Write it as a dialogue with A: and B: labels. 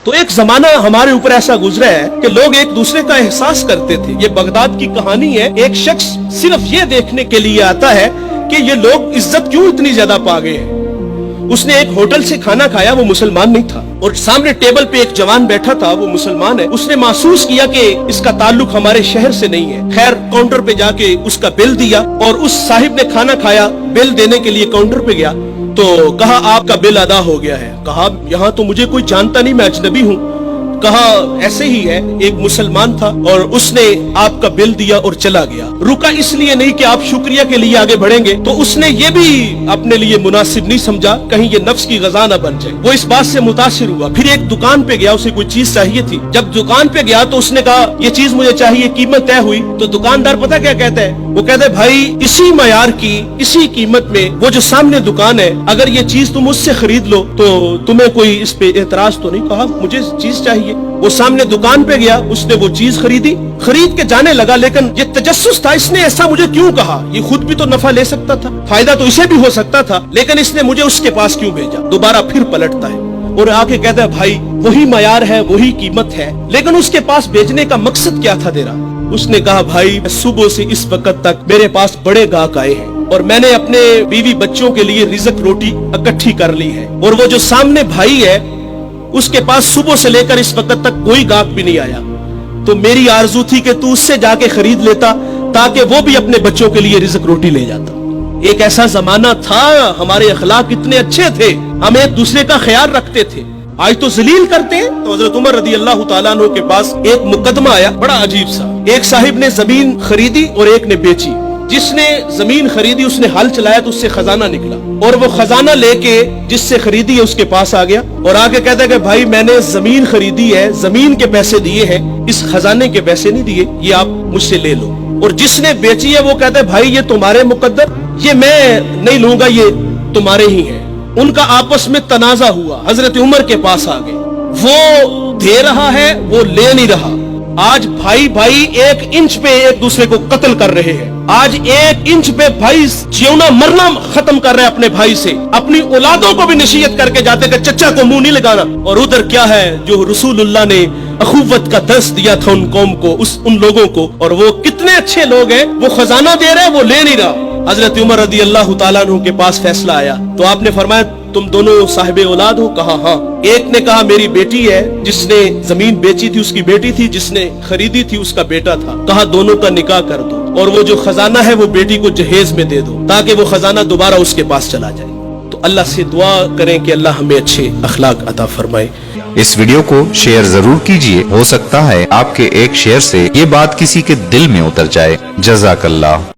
A: تو ایک जमाना हमारे ऊपर ऐसा गुजरा है कि लोग एक दूसरे का एहसास करते थे। ये बगदाद की कहानी है। एक शख्स सिर्फ ये देखने के लिए आता है कि ये लोग इज्जत क्यों इतनी ज्यादा पा गए हैं। उसने एक होटल से खाना खाया, वो मुसलमान नहीं था, और सामने टेबल पे एक जवान बैठा था, वो मुसलमान है। उसने महसूस किया कि इसका ताल्लुक हमारे शहर से नहीं है। खैर काउंटर पे जाके उसका बिल दिया, और उस साहिब ने खाना खाया, बिल देने के लिए काउंटर पे गया तो कहा आपका बिल अदा हो गया है। कहा यहाँ तो मुझे कोई जानता नहीं, मैं अजनबी हूँ। कहा ऐसे ही है, एक मुसलमान था और उसने आपका बिल दिया और चला गया। रुका इसलिए नहीं कि आप शुक्रिया के लिए आगे बढ़ेंगे, तो उसने ये भी अपने लिए मुनासिब नहीं समझा कहीं ये नफ्स की गजा न बन जाए। वो इस बात से मुतासिर हुआ। फिर एक दुकान पे गया, उसे कोई चीज चाहिए थी। जब दुकान पे गया तो उसने कहा ये चीज मुझे चाहिए, कीमत तय हुई। तो दुकानदार पता क्या कहता है, वो कहता है भाई इसी मयार की इसी कीमत में वो जो सामने दुकान है, अगर ये चीज तुम उससे खरीद लो तो तुम्हें कोई इस पे एतराज तो नहीं। कहा मुझे चीज चाहिए। वो सामने दुकान पे गया, उसने वो चीज खरीदी, खरीद के जाने लगा। लेकिन ये तजस्सुस था, इसने ऐसा मुझे क्यों कहा, ये खुद भी तो नफा ले सकता था, फायदा तो इसे भी हो सकता था, लेकिन इसने मुझे उसके पास क्यों भेजा। दोबारा फिर पलटता है और आके कहता है भाई वही मयार है, वही कीमत है, लेकिन उसके पास भेजने का मकसद क्या था तेरा। उसने कहा भाई सुबह से इस वक्त तक मेरे पास बड़े गाहक आए हैं और मैंने अपने बीवी बच्चों के लिए रिज़्क रोटी इकट्ठी कर ली है, और वो जो सामने भाई है उसके पास सुबह से लेकर इस वक्त तक कोई गाहक भी नहीं आया। तो मेरी आरजू थी कि तू उससे जाके खरीद लेता ताकि वो भी अपने बच्चों के लिए रिज़्क रोटी ले जाता। एक ऐसा जमाना था, हमारे अखलाक इतने अच्छे थे, हम एक दूसरे का ख्याल रखते थे। आज तो जलील करते हैं। तो हजरत उमर रदी अल्लाह तआला अन्हु के पास एक मुकदमा आया, बड़ा अजीब सा। एक साहिब ने जमीन खरीदी और एक ने बेची। जिसने जमीन खरीदी उसने हल चलाया तो उससे खजाना निकला, और वो खजाना लेके जिससे खरीदी है उसके पास आ गया और आके कहता है कि भाई मैंने जमीन खरीदी है, जमीन के पैसे दिए हैं, इस खजाने के पैसे नहीं दिए, ये आप मुझसे ले लो। और जिसने बेची है वो कहता है भाई ये तुम्हारे मुकद्दर, ये मैं नहीं लूंगा, ये तुम्हारे ही है। उनका आपस में तनाजा हुआ, हजरत उमर के पास आ गए। वो दे रहा है, वो ले नहीं रहा। आज भाई भाई 1 इंच पे एक दूसरे को कत्ल कर रहे हैं। आज 1 इंच पे भाई जीना मरना खत्म कर रहे हैं अपने भाई से। अपनी औलादों को भी नसीहत करके जाते कि चचा को मुंह नहीं लगाना। और उधर क्या है जो रसूलुल्लाह ने अखुवत का दर्स दिया था उन कौम को, उन लोगों को, और वो कितने अच्छे लोग हैं। वो खजाना दे रहे, वो ले नहीं रहा। हजरत उमर रदी अल्लाह तआला अन्हु के पास फैसला आया तो आपने फरमाया तुम दोनों साहिबे औलाद हो। कहा हाँ। एक ने कहा मेरी बेटी है, जिसने जमीन बेची थी उसकी बेटी थी, जिसने खरीदी थी उसका बेटा था। कहा दोनों का निकाह कर दो, और वो जो खजाना है वो बेटी को जहेज में दे दो ताकि वो खजाना दोबारा उसके पास चला जाए। तो अल्लाह से दुआ करें कि अल्लाह हमें अच्छे अखलाक अता फरमाए।
B: इस वीडियो को शेयर जरूर कीजिए, हो सकता है आपके एक शेयर से ये बात किसी के दिल में उतर जाए। जज़ाकल्लाह।